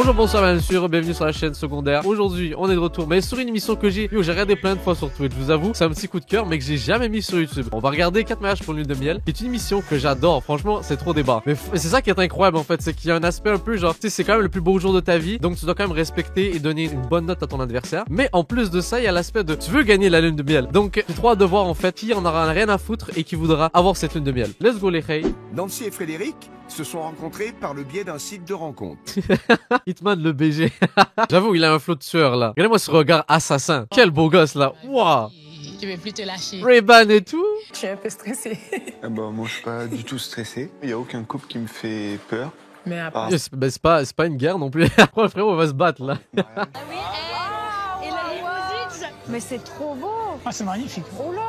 Bonjour, bonsoir, bien sûr, bienvenue sur la chaîne secondaire. Aujourd'hui, on est de retour, mais sur une émission que j'ai regardé plein de fois sur Twitch. Je vous avoue, c'est un petit coup de cœur, mais que j'ai jamais mis sur YouTube. On va regarder 4 mariages pour l'une de miel, qui est une émission que j'adore. Franchement, c'est trop débat. Mais c'est ça qui est incroyable en fait, c'est qu'il y a un aspect un peu genre, tu sais, c'est quand même le plus beau jour de ta vie, donc tu dois quand même respecter et donner une bonne note à ton adversaire. Mais en plus de ça, il y a l'aspect de tu veux gagner la lune de miel. Donc, tu dois devoir en fait qui en aura rien à foutre et qui voudra avoir cette lune de miel. Let's go les hey. Nancy et Frédéric se sont rencontrés par le biais d'un site de rencontre. Hitman le BG. J'avoue, il a un flot de sueur là. Regardez-moi ce regard assassin. Quel beau gosse là. Waouh. Je vais plus te lâcher. Ray-Ban et tout. Je suis un peu stressée. Ah bah, moi, je suis pas du tout stressé. Il n'y a aucun couple qui me fait peur. Mais après... C'est pas une guerre non plus. Oh, le frérot, on va se battre là. Ah oui, et la limousine. Mais c'est trop beau. Ah, c'est magnifique. Oh là.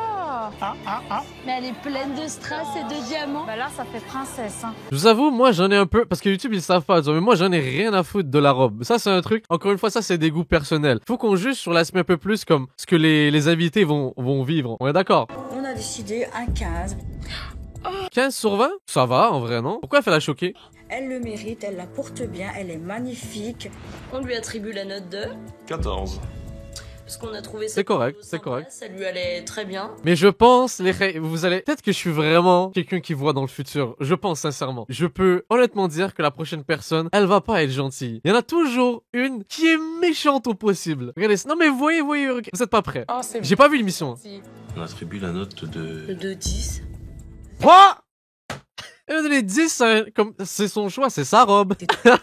Mais elle est pleine de strass et de diamants. Bah là, ça fait princesse. Hein. Je vous avoue, moi j'en ai un peu, parce que YouTube ils savent pas, mais moi j'en ai rien à foutre de la robe. Ça c'est un truc, encore une fois, ça c'est des goûts personnels. Faut qu'on juge sur l'aspect un peu plus comme ce que les invités vont vivre. On est d'accord? On a décidé un 15. 15 sur 20? Ça va en vrai, non? Pourquoi elle fait la choquer? Elle le mérite, elle la porte bien, elle est magnifique. On lui attribue la note de 14. parce qu'on a trouvé ça. C'est correct, plutôt c'est sympa, correct. Ça lui allait très bien. Mais je pense, vous allez... Peut-être que je suis vraiment quelqu'un qui voit dans le futur. Je pense sincèrement. Je peux honnêtement dire que la prochaine personne, elle va pas être gentille. Il y en a toujours une qui est méchante au possible. Regardez, non mais voyez, vous êtes pas prêts. Oh, c'est J'ai pas vu l'émission. On attribue la note de... De 10. Quoi? Elle a donné 10, comme c'est son choix, c'est sa robe. Donc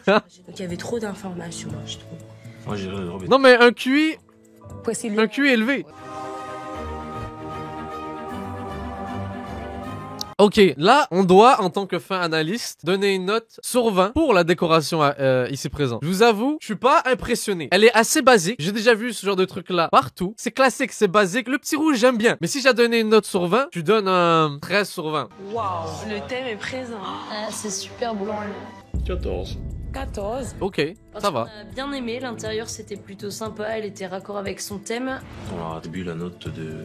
il y avait trop d'informations, je trouve. Moi, j'irais la robe. Non mais un QI Précis. Un QI élevé. Ok, là, on doit, en tant que fin analyste, donner une note sur 20 pour la décoration ici présent. Je vous avoue, je suis pas impressionné. Elle est assez basique. J'ai déjà vu ce genre de truc-là partout. C'est classique, c'est basique. Le petit rouge, j'aime bien. Mais si j'ai donné une note sur 20, tu donnes un 13 sur 20. Waouh, le thème est présent. Ah, c'est super beau. 14. 14. Ok, ça va. On a bien aimé, l'intérieur c'était plutôt sympa, elle était raccord avec son thème. On leur attribue la note de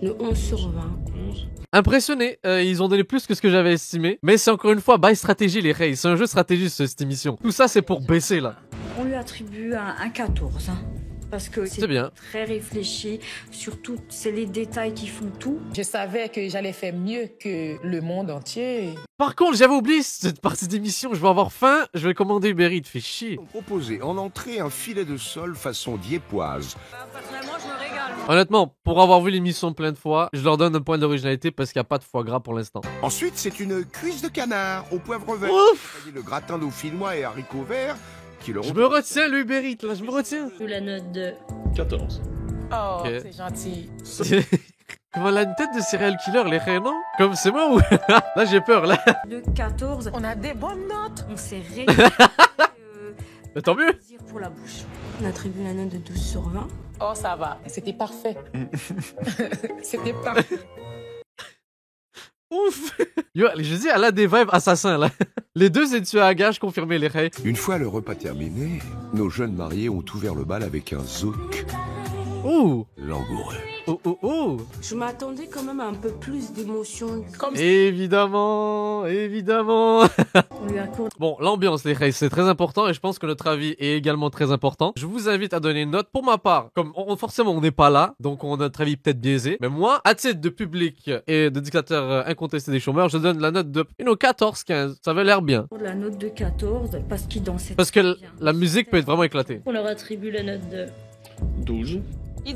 Le 11 sur 20. 11. Impressionné, ils ont donné plus que ce que j'avais estimé. Mais c'est encore une fois, by stratégie les Rays. C'est un jeu stratégiste cette émission. Tout ça, c'est pour baisser là. On lui attribue un 14. Parce que C'est bien. très réfléchi. Surtout, c'est les détails qui font tout. Je savais que j'allais faire mieux que le monde entier. Par contre, j'avais oublié cette partie d'émission. Je vais avoir faim, je vais commander Uber Eats. Fait chier. Ils ont proposé en entrée un filet de sole façon diepoise. Honnêtement, pour avoir vu l'émission plein de fois, je leur donne un point d'originalité parce qu'il n'y a pas de foie gras pour l'instant. Ensuite, c'est une cuisse de canard au poivre vert. Ouf! Le gratin dauphinois et haricots verts qui le Je me retiens le Uber Eats, là, je me retiens. La note de 14. Oh, Ok. c'est gentil. Comment elle a une tête de serial killer, les Rays, non? Comme c'est moi ou... Là, j'ai peur, là. Le 14, On a des bonnes notes. on s'est régalé. Mais tant mieux. Plaisir pour la bouche. On attribue la note de 12 sur 20. Oh, ça va. C'était parfait. C'était parfait. Ouf. Yo, je dis, elle a des vibes assassins, là. Les deux études à gage confirmés, les Rays. Une fois le repas terminé, nos jeunes mariés ont ouvert le bal avec un zouk Ouh. langoureux. Oh, oh, oh. Je m'attendais quand même à un peu plus d'émotion. Comme Évidemment, évidemment. On lui accorde Bon, l'ambiance, les Rays, c'est très important et je pense que notre avis est également très important. Je vous invite à donner une note. Pour ma part, comme forcément on n'est pas là, donc on a notre avis peut-être biaisé. Mais moi, à titre de public et de dictateur incontesté des chômeurs, je donne la note de 14-15. Ça avait l'air bien. la note de 14 parce qu'il dansait Parce que très bien. la musique peut être vraiment éclatée. On leur attribue la note de... 12.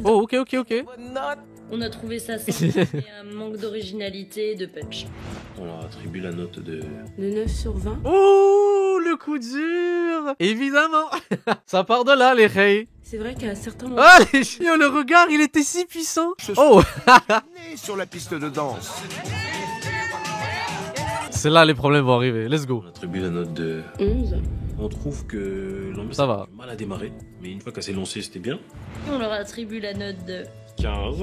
Oh, ok. bonne note. On a trouvé ça sympa et un manque d'originalité et de punch. On leur attribue la note de... Le 9 sur 20. Oh, le coup dur. Évidemment. Ça part de là, les Rays. C'est vrai qu'à certains moments... Ah, les chiens, le regard, il était si puissant. Se Oh. Né sur la piste de danse. C'est là les problèmes vont arriver. Let's go. On attribue la note de... 11. On trouve que l'ambiance Ça va. a mal à démarrer. Mais une fois qu'elle s'est lancée, c'était bien. On leur attribue la note de... 15.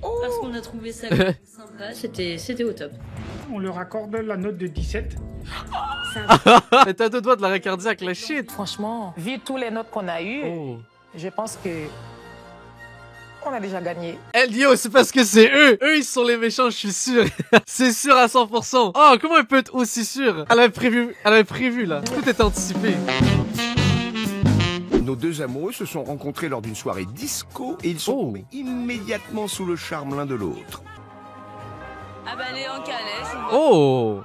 Parce qu'on a trouvé ça sympa. C'était au top. On leur accorde la note de 17. Mais t'as deux doigts de l'arrêt cardiaque, la shit. Franchement, vu tous les notes qu'on a eues, Oh. je pense que on a déjà gagné. Elle dit, oh, c'est parce que c'est eux. Eux, ils sont les méchants, je suis sûr. C'est sûr à 100%. Oh, comment elle peut être aussi sûre? Elle avait prévu, là. Tout est anticipé. Nos deux amoureux se sont rencontrés lors d'une soirée disco et ils sont tombés immédiatement sous le charme l'un de l'autre. Ah bah elle est en calèche. Oh.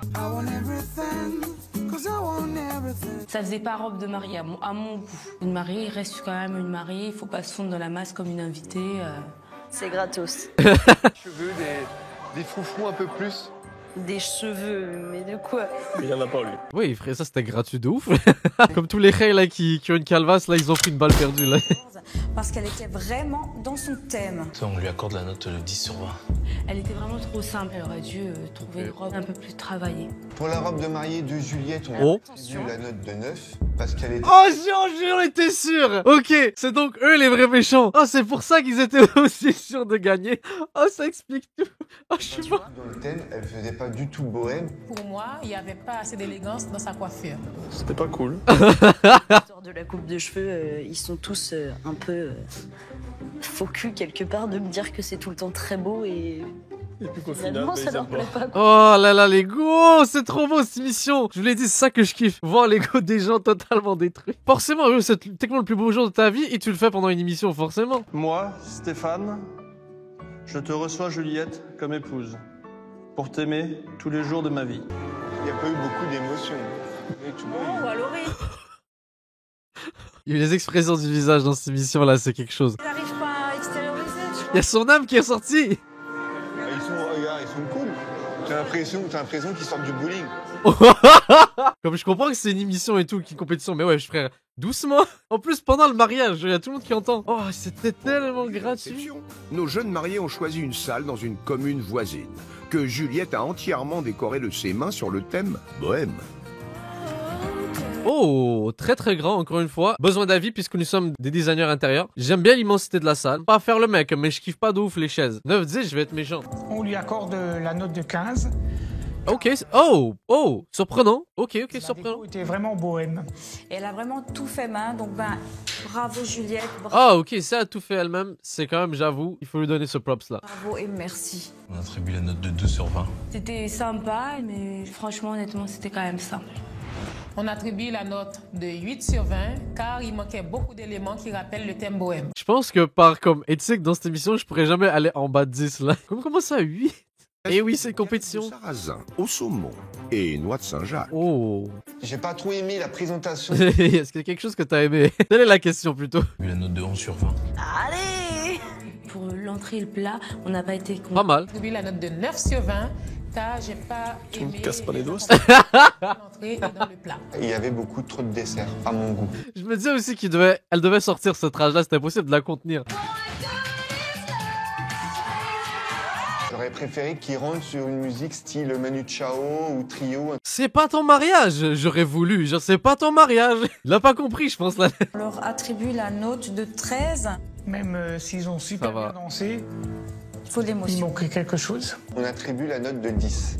Ça faisait pas robe de mariée à mon goût. Une mariée reste quand même une mariée, il faut pas se fondre dans la masse comme une invitée. C'est gratos. Cheveux, des froufrous un peu plus. Des cheveux, mais de quoi? Il y en a pas, lui. Oui, il ferait ça, c'était gratuit de ouf. Comme tous les reils là qui ont une calvasse, là, ils ont pris une balle perdue là. Parce qu'elle était vraiment dans son thème. On lui accorde la note de 10 sur 20. Elle était vraiment trop simple. Elle aurait dû trouver une robe un peu plus travaillée. Pour la robe de mariée de Juliette, on Oh. a attribué la note de 9 parce qu'elle était... Oh, j'en étais sûr. Ok, c'est donc eux les vrais méchants. Oh, c'est pour ça qu'ils étaient aussi sûrs de gagner. Oh, ça explique tout. Oh, je suis pas... Dans le thème, elle faisait pas du tout bohème. Pour moi, il n'y avait pas assez d'élégance dans sa coiffure. C'était pas cool. L'histoire de la coupe de cheveux, ils sont tous un peu faux cul quelque part de me dire que c'est tout le temps très beau et puis qu'au final, finalement bah, ça ils leur aiment plaît pas. Oh pas. là là, les go, c'est trop beau cette émission. Je vous l'ai dit, c'est ça que je kiffe. Voir les go des gens totalement détruits. Forcément, c'est techniquement le plus beau jour de ta vie et tu le fais pendant une émission, forcément. Moi, Stéphane, je te reçois Juliette comme épouse, pour t'aimer tous les jours de ma vie. Il n'y a pas eu beaucoup d'émotions. Mais tu vois, Oh, alors Il y a eu les expressions du visage dans cette émission là, c'est quelque chose. il n'arrive pas à extérioriser, tu Il y a son âme qui est sortie. regarde, ils sont cool. T'as l'impression qu'ils sortent du bowling. Comme je comprends que c'est une émission et tout, qui compétition, mais ouais, frère, doucement. En plus, pendant le mariage, il y a tout le monde qui entend. Oh, c'était tellement gratuit. Nos jeunes mariés ont choisi une salle dans une commune voisine, que Juliette a entièrement décorée de ses mains sur le thème bohème. Oh, très très grand, encore une fois. Besoin d'avis puisque nous sommes des designers intérieurs. J'aime bien l'immensité de la salle. Pas faire le mec, mais je kiffe pas de ouf les chaises. 9-10, je vais être méchant. On lui accorde la note de 15. Ok, oh, surprenant. Ok, La surprenant. déco était vraiment bohème. Et elle a vraiment tout fait main, donc bravo Juliette, Ah, ok, ça a tout fait elle-même. C'est quand même, j'avoue, il faut lui donner ce props là. bravo et merci. On attribue la note de 2 sur 20. C'était sympa, mais franchement, honnêtement, c'était quand même simple. On attribue la note de 8 sur 20 car il manquait beaucoup d'éléments qui rappellent le thème bohème. Je pense que par comme éthique dans cette émission, je pourrais jamais aller en bas de 10 là. Comment ça, 8? Et oui, c'est une compétition. Sarrasin, au saumon et noix de Saint-Jacques. Oh. J'ai pas trop aimé la présentation. Est-ce qu'il y a quelque chose que t'as aimé? Telle est la question plutôt. La note de 11 sur 20. Allez! Pour l'entrée et le plat, on n'a pas été con. Pas mal. Attribue la note de 9 sur 20 car j'ai pas aimé... me casses pas les dos. l'entrée et dans le plat. Il y avait beaucoup trop de desserts, à mon goût. Je me disais aussi elle devait sortir ce trash-là, c'était impossible de la contenir. J'aurais préféré qu'ils rentrent sur une musique style Manu Chao ou Trio. C'est pas ton mariage, j'aurais voulu, genre c'est pas ton mariage. Il a pas compris, je pense là. On leur attribue la note de 13. Même s'ils ont super va. bien dansé, Il faut de il l'émotion. manquait quelque chose. On attribue la note de 10.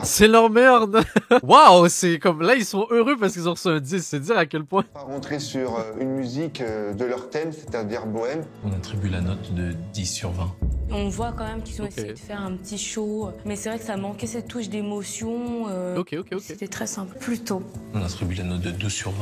C'est leur merde. Waouh, c'est comme là ils sont heureux parce qu'ils ont reçu un 10, c'est dire à quel point. Pas rentrer sur une musique de leur thème, c'est-à-dire bohème. On attribue la note de 10 sur 20. On voit quand même qu'ils ont Ok. essayé de faire un petit show, mais c'est vrai que ça manquait cette touche d'émotion. Ok. C'était très simple. Plutôt. On attribue la note de 2 sur 20.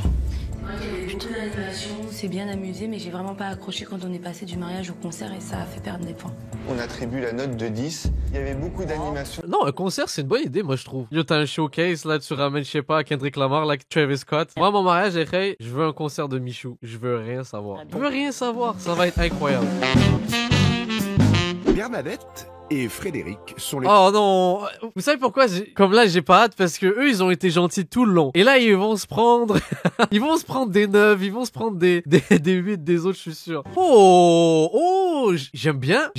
Il y avait plutôt l'animation, c'est bien amusé, mais j'ai vraiment pas accroché quand on est passé du mariage au concert et ça a fait perdre des points. On attribue la note de 10. Il y avait beaucoup d'animation. Non, un concert c'est une bonne idée moi je trouve. Yo t'as un showcase là, tu ramènes je sais pas Kendrick Lamar là, Travis Scott. Moi mon mariage est je veux un concert de Michou. Je veux rien savoir. Je veux rien savoir, ça va être incroyable. Bernadette et Frédéric sont les... Oh non, vous savez pourquoi comme là j'ai pas hâte parce que eux ils ont été gentils tout le long. Et là ils vont se prendre ils vont se prendre des 9, ils vont se prendre des 8 des autres, je suis sûr. Oh, j'aime bien.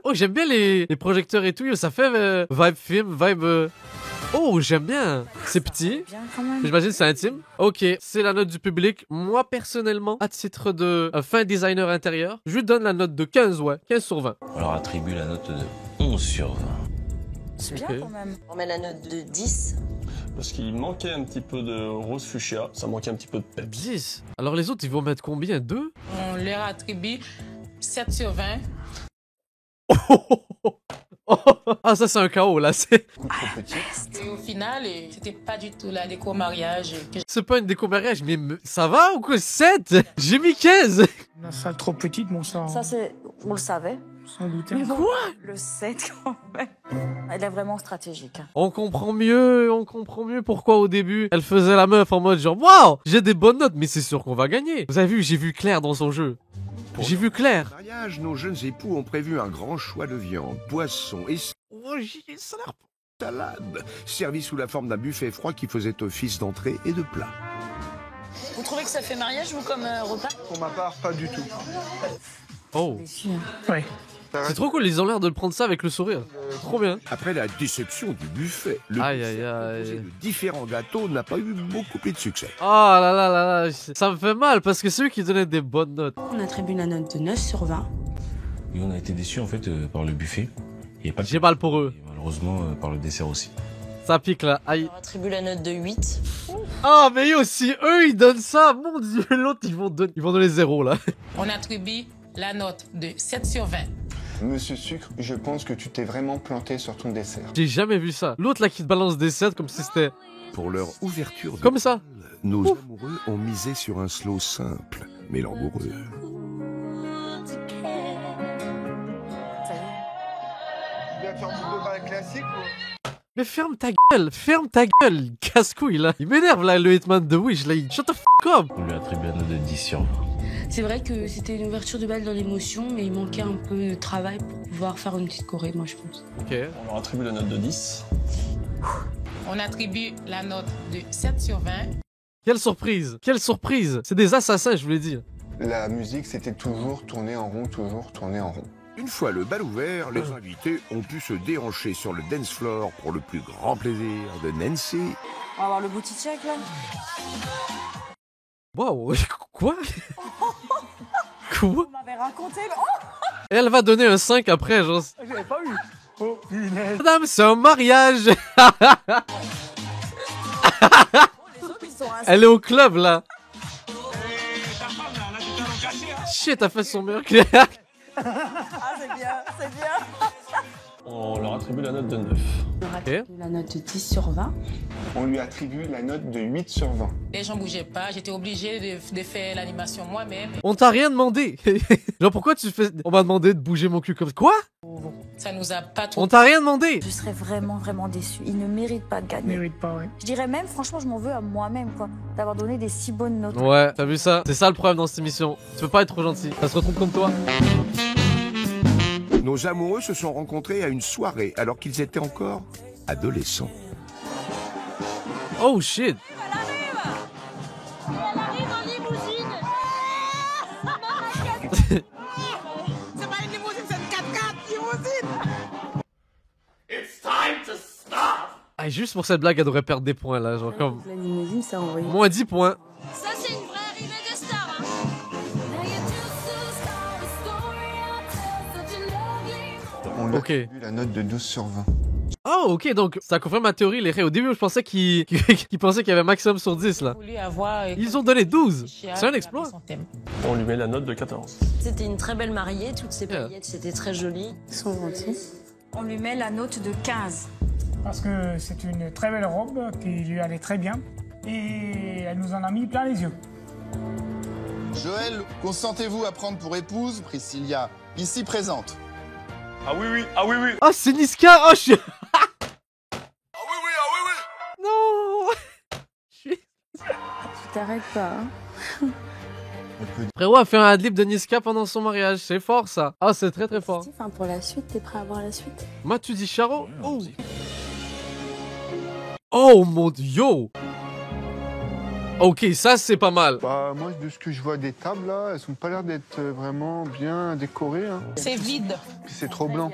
Oh, j'aime bien les projecteurs et tout, yo, ça fait vibe film, vibe Oh, j'aime bien. C'est petit. Bien quand même. J'imagine c'est intime. Ok, c'est la note du public. Moi, personnellement, à titre de fin designer intérieur, je lui donne la note de 15, ouais. 15 sur 20. On leur attribue la note de 11 sur 20. C'est Ok. bien quand même. On met la note de 10. Parce qu'il manquait un petit peu de rose fuchsia, ça manquait un petit peu de peps. 10. Alors les autres, ils vont mettre combien? 2? On leur attribue 7 sur 20. Oh, Ah, ça c'est un chaos là, c'est... Et au final, c'était pas du tout la déco mariage. C'est pas une déco mariage, mais ça va ou quoi? 7? J'ai mis 15. La salle trop petite, mon sang. Ça, c'est... On le savait. Sans doute. Mais quoi? Le 7, quand même. Elle est vraiment stratégique. On comprend mieux pourquoi au début, elle faisait la meuf en mode genre, waouh, j'ai des bonnes notes, mais c'est sûr qu'on va gagner. Vous avez vu, j'ai vu Claire dans son jeu. J'ai vu Claire. Au mariage, nos jeunes époux ont prévu un grand choix de viande, poisson et Ça a l'air... salade, servi sous la forme d'un buffet froid qui faisait office d'entrée et de plat. Vous trouvez que ça fait mariage, vous, comme repas? Pour ma part, pas du tout. Oh. Ouais. C'est trop cool, ils ont l'air de le prendre ça avec le sourire. Trop bien. Après la déception du buffet, le Aïe, buffet aïe, composé aïe. de différents gâteaux n'a pas eu beaucoup plus de succès. Oh là là là là, ça me fait mal parce que c'est eux qui donnaient des bonnes notes. On attribue la note de 9 sur 20. Et on a été déçus en fait par le buffet. Il y a pas de... J'ai mal pour eux. Et malheureusement par le dessert aussi. Ça pique là, aïe. On attribue la note de 8. Ah mais yo, si eux ils donnent ça, mon dieu, l'autre ils vont donner 0 là. On attribue la note de 7 sur 20. Monsieur Sucre, je pense que tu t'es vraiment planté sur ton dessert. J'ai jamais vu ça. L'autre là qui te balance des 7 comme si c'était... Pour leur ouverture de Comme ça. nos amoureux ont misé sur un slow simple, mais langoureux. Tu viens faire du 2 balles classique ou... Mais ferme ta gueule, casse-couille là. Il m'énerve là, le hitman de Wish là, shut the f*** up. On lui attribue la note de 10 sur 20. C'est vrai que c'était une ouverture de balle dans l'émotion, mais il manquait un peu de travail pour pouvoir faire une petite choré, moi je pense. Ok. On leur attribue la note de 10. On attribue la note de 7 sur 20. Quelle surprise. C'est des assassins, je vous l'ai dit. La musique, c'était toujours tourner en rond, toujours tourner en rond. Une fois le bal ouvert, les invités ont pu se déhancher sur le dance floor pour le plus grand plaisir de Nancy. On va voir le booty check, là. Waouh, quoi? Quoi? Vous m'avez raconté, là. Et elle va donner un 5 après, genre... J'avais pas eu. Oh, punaise. Madame, c'est un mariage. Elle est au club, là. Shit, t'as fait son meilleur clair. Ah, c'est bien, c'est bien. On leur attribue la note de 9. On attribue la note de 10 sur 20. On lui attribue la note de 8 sur 20. Les gens bougeaient pas, j'étais obligée de faire l'animation moi-même. On t'a rien demandé. Genre, pourquoi tu fais... On m'a demandé de bouger mon cul comme... Quoi? Ça nous a pas trop... On t'a rien demandé. Je serais vraiment, vraiment déçue. Il ne mérite pas de gagner. Mérite pas, ouais. Je dirais même, franchement, je m'en veux à moi-même, quoi. D'avoir donné des si bonnes notes. Ouais, t'as vu ça? C'est ça le problème dans cette émission. Tu peux pas être trop gentil. Ça se retrouve comme toi. Nos amoureux se sont rencontrés à une soirée alors qu'ils étaient encore adolescents. Oh shit. Elle arrive en limousine. C'est pas une limousine, c'est une 4x4 limousine. Ah, juste pour cette blague, elle devrait perdre des points là. Genre comme... La limousine, ça a envoyé. Moins 10 points. Ça, c'est une vraie arrivée de star. Hein. On lui Ok. attribue la note de 12 sur 20. Oh, ok, donc ça confirme ma théorie, les raies. Au début, je pensais qu'ils pensaient qu'il y avait maximum sur 10 là. Voulu avoir... Ils ont donné 12. C'est un exploit. On lui met la note de 14. C'était une très belle mariée, toutes ces Yeah. paillettes, c'était très joli. Ils sont gentils. On lui met la note de 15. Parce que c'est une très belle robe qui lui allait très bien. Et elle nous en a mis plein les yeux. Joël, consentez-vous à prendre pour épouse Priscilla, ici présente? Ah oui, oui, ah oui, oui. Oh, c'est Niska. Oh, je suis... Non. Tu t'arrêtes pas. Hein. Frérot a fait un adlib de Niska pendant son mariage. C'est fort ça. Ah, c'est très très fort. Enfin, pour la suite, t'es prêt à voir la suite? Moi, tu dis Charo? Oh. Oh mon dieu. Ok, ça c'est pas mal. Bah, moi, de ce que je vois des tables, là, elles ont pas l'air d'être vraiment bien décorées. Hein. C'est vide. Puis c'est trop blanc.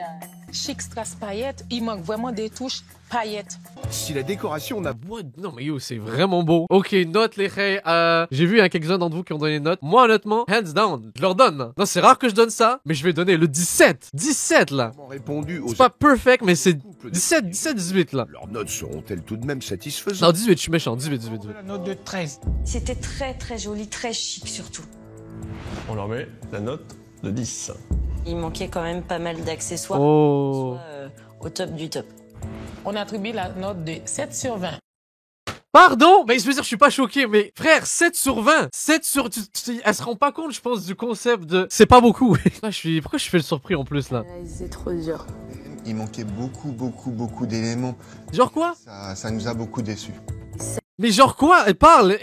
Chic strass paillettes, il manque vraiment des touches paillettes. Si la décoration n'a What? Non mais yo, c'est vraiment beau. Ok, note les raies. J'ai vu quelques-uns d'entre vous qui ont donné une note. Moi honnêtement, hands down, je leur donne. Non, c'est rare que je donne ça, mais je vais donner le 17. 17 là. pas répondu aux C'est pas perfect, mais c'est 17, 17, 18 là. leurs notes seront-elles tout de même Non, satisfaisantes? 18, je suis méchant. 18, 18, 18. La note de 13. C'était très, très joli, très chic surtout. On leur met la note de 10. Il manquait quand même pas mal d'accessoires Oh. pour qu'on soit, au top du top. On attribue la note de 7 sur 20. Pardon? Mais je veux dire, je suis pas choqué, mais frère, 7 sur 20. 7 sur... Elle se rend pas compte, je pense, du concept de... C'est pas beaucoup. Là, Pourquoi je fais le surpris en plus, là? C'est trop dur. Il manquait beaucoup d'éléments. Genre quoi? Ça nous a beaucoup déçus. Mais genre quoi? Elle parle,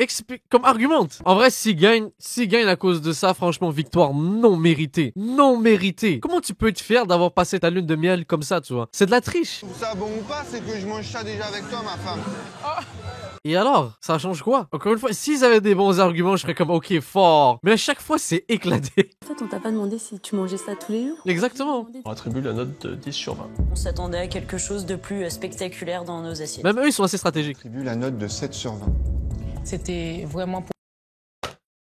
comme argumente. En vrai, s'il gagne à cause de ça, franchement, victoire non méritée. Non méritée. Comment tu peux être fier d'avoir passé ta lune de miel comme ça, tu vois? C'est de la triche. Tout ça bon ou pas, c'est que je mange ça déjà avec toi, ma femme. Et alors? Ça change quoi? Encore une fois, s'ils avaient des bons arguments, je serais comme, ok, fort. Mais à chaque fois, c'est éclaté. En fait, on t'a pas demandé si tu mangeais ça tous les jours. Exactement. On attribue la note de 10 sur 20. On s'attendait à quelque chose de plus spectaculaire dans nos assiettes. Même eux, ils sont assez stratégiques. On attribue la note de 7 sur 20. C'était vraiment pour...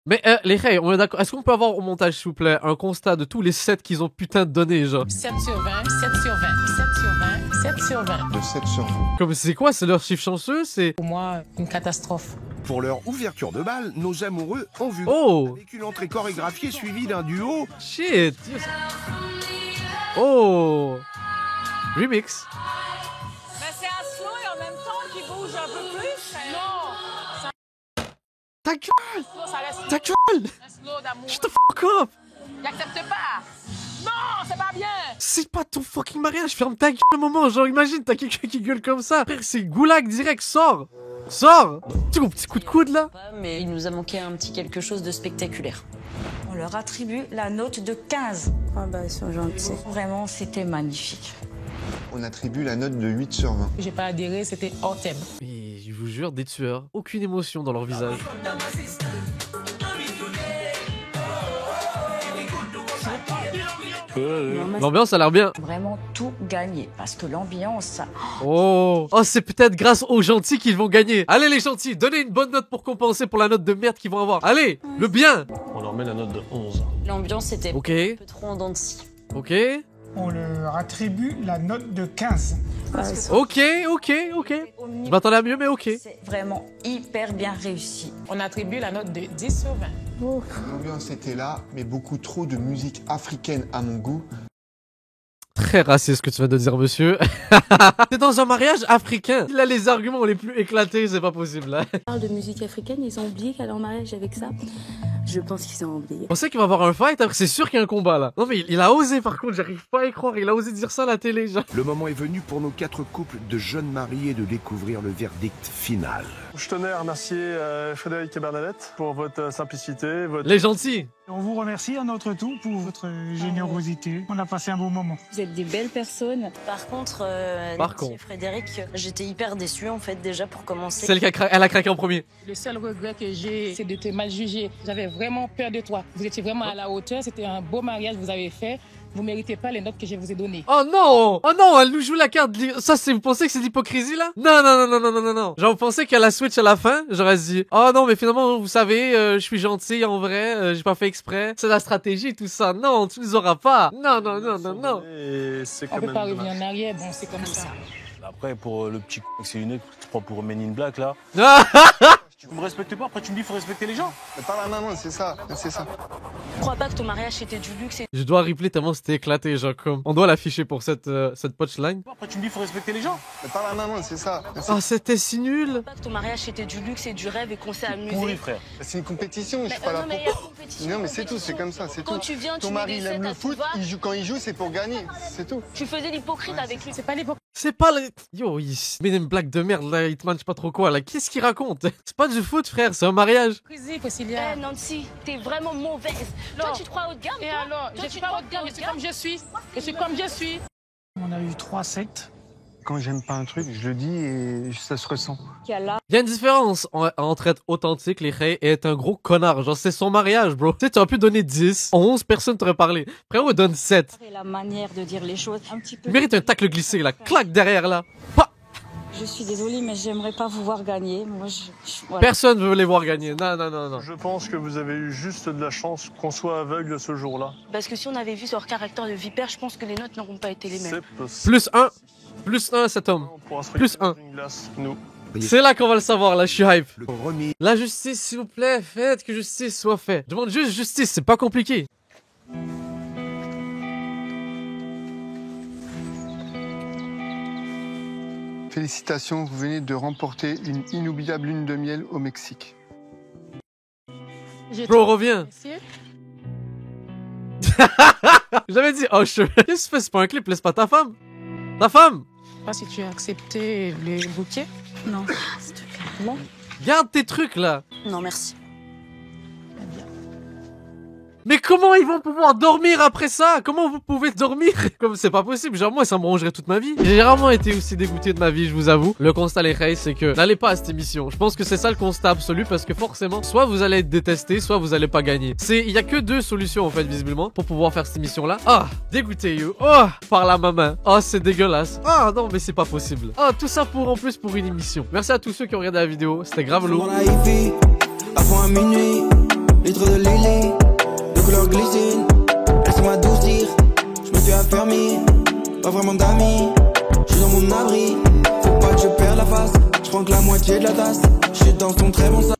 Mais les Ray, on est d'accord. Est-ce qu'on peut avoir au montage, s'il vous plaît, un constat de tous les 7 qu'ils ont putain de donné, genre? 7 sur 20, 7 sur 20, 7 sur 20, 7 sur 20. De 7 sur 20. Comme c'est quoi? C'est leur chiffre chanceux? C'est... Pour moi, une catastrophe. Pour leur ouverture de bal, nos amoureux ont vu Oh! avec une entrée chorégraphiée suivie d'un duo. Shit! Oh! Remix. Mais c'est un slow et en même temps qui bouge un peu plus. Non. Ta gueule! Ça reste Ta gueule! un slow d'amour. Shut the fuck up! J'accepte pas. Non, c'est pas bien. C'est pas ton fucking mariage, ferme ta gueule un moment, genre imagine, t'as quelqu'un qui gueule comme ça. Frère, c'est goulag direct, sors! Sors! Petit coup de coude là! Mais il nous a manqué un petit quelque chose de spectaculaire. On leur attribue la note de 15. Ah bah, ils sont gentils. Vraiment, c'était magnifique. On attribue la note de 8 sur 20. J'ai pas adhéré, c'était hors thème. Mais je vous jure, des tueurs, aucune émotion dans leur visage. L'ambiance a l'air bien. Vraiment tout gagné. Parce que l'ambiance, ça... Oh, c'est peut-être grâce aux gentils qu'ils vont gagner. Allez les gentils, donnez une bonne note pour compenser pour la note de merde qu'ils vont avoir. Allez, le bien. On leur met la note de 11. L'ambiance était Ok. un peu trop en dents de scie. Ok. On leur attribue la note de 15. Ok. Je m'attendais à mieux, mais ok. C'est vraiment hyper bien réussi. On attribue la note de 10 sur 20. L'ambiance était là, mais beaucoup trop de musique africaine à mon goût. Très raciste ce que tu viens de dire, monsieur. T'es dans un mariage africain. Il a les arguments les plus éclatés, c'est pas possible là. On parle de musique africaine, ils ont oublié qu'elle est en mariage avec ça. Je pense qu'ils ont oublié. On sait qu'il va y avoir un fight, après c'est sûr qu'il y a un combat là. Non mais il a osé par contre, j'arrive pas à y croire, il a osé dire ça à la télé. Genre. Le moment est venu pour nos 4 couples de jeunes mariés de découvrir le verdict final. Je tenais à remercier Frédéric et Bernadette pour votre simplicité, votre... Les gentils. On vous remercie à notre tour pour votre générosité. On a passé un beau moment. Vous êtes des belles personnes. Par contre, Nancy et Frédéric, j'étais hyper déçue en fait déjà pour commencer. Celle qui elle a craqué en premier. Le seul regret que j'ai, c'est de te mal juger. J'avais vraiment peur de toi. Vous étiez vraiment à la hauteur. C'était un beau mariage que vous avez fait. Vous méritez pas les notes que je vous ai données. Oh non! Oh non, elle nous joue la carte. Ça, c'est, vous pensez que c'est de l'hypocrisie là? Non. Genre, vous pensez qu'elle a switch à la fin? J'aurais dit, oh non, mais finalement, vous savez, je suis gentil en vrai, j'ai pas fait exprès. C'est la stratégie, tout ça. Non, tu nous auras pas. Non. On peut pas revenir en arrière. Bon, c'est comme ça. Après, pour le petit que c'est une tu prends pour Men in Black là. Tu me respectes pas, après tu me dis faut respecter les gens. Mais pas la maman, c'est ça. Je crois pas que ton mariage c'était du luxe. Je dois replay tellement c'était éclaté, genre comme. On doit l'afficher pour cette punchline. Après tu me dis faut respecter les gens. Mais pas la maman, c'est ça. Oh, c'était si nul. Je crois pas que ton mariage c'était du luxe et du rêve et qu'on s'est amusé. Oui frère. C'est une compétition, je suis pas là pour... Non mais c'est tout, c'est comme ça, c'est tout. Quand tu viens, Ton tu mari mets il des aime sets le à foot, tout va. quand il joue c'est pour gagner, c'est tout. Tu faisais l'hypocrite avec lui. C'est pas l'hypocrite. C'est pas le... Yo, il se met une blague de merde là, il te mange pas trop quoi là. Qu'est-ce qu'il raconte? C'est pas du foot frère, c'est un mariage. Eh Nancy, t'es vraiment mauvaise. Toi tu te crois haut de gamme. Et toi alors, Toi, je suis pas haut de gamme, je suis comme je suis. Je suis comme je suis. On a eu 3 sets. Quand j'aime pas un truc, je le dis et ça se ressent. Il y a une différence entre être authentique, les Ray, et être un gros connard. Genre, c'est son mariage, bro. Tu sais, tu aurais pu donner 10. En 11 personnes t'auraient parlé. Frérot, donne 7. Et la manière de dire les choses un petit peu... Il mérite un tacle glissé, là. Claque derrière, là. Pa! Je suis désolée, mais j'aimerais pas vous voir gagner. Moi, voilà. Personne veut les voir gagner. Non. Je pense que vous avez eu juste de la chance qu'on soit aveugle ce jour-là. Parce que si on avait vu leur caractère de vipère, je pense que les notes n'auront pas été les mêmes. C'est possible. Plus 1. Plus 1, cet homme. On pourra se Plus regarder 1. dans une glace, nous. C'est là qu'on va le savoir, là, je suis hype. Le remis. La justice, s'il vous plaît, faites que justice soit faite. Je demande juste justice, c'est pas compliqué. Félicitations, vous venez de remporter une inoubliable lune de miel au Mexique. Bro, reviens. J'avais dit, oh, qu'est-ce que tu fais? C'est pas un clip, laisse pas ta femme. Ta femme. Je sais pas si tu as accepté le bouquet. Non, s'il te plaît. Non. Garde tes trucs là. Non, merci. Mais comment ils vont pouvoir dormir après ça? Comment vous pouvez dormir? Comme c'est pas possible, genre moi ça me rongerait toute ma vie. J'ai rarement été aussi dégoûté de ma vie, je vous avoue. Le constat les reis, c'est que n'allez pas à cette émission. Je pense que c'est ça le constat absolu parce que forcément, soit vous allez être détesté, soit vous allez pas gagner. Il y a que deux solutions en fait visiblement pour pouvoir faire cette émission là. Ah, dégoûté you. Oh, par la maman. Oh, c'est dégueulasse. Ah non, mais c'est pas possible. Ah, tout ça en plus pour une émission. Merci à tous ceux qui ont regardé la vidéo, c'était grave lourd. Avant à minuit, litre de Lily. Couleur glycine, laisse-moi adoucir. Je me suis affermi, pas vraiment d'amis. Je suis dans mon abri, faut pas que je perde la face. Je prends que la moitié de la tasse. Je suis dans son très bon sac.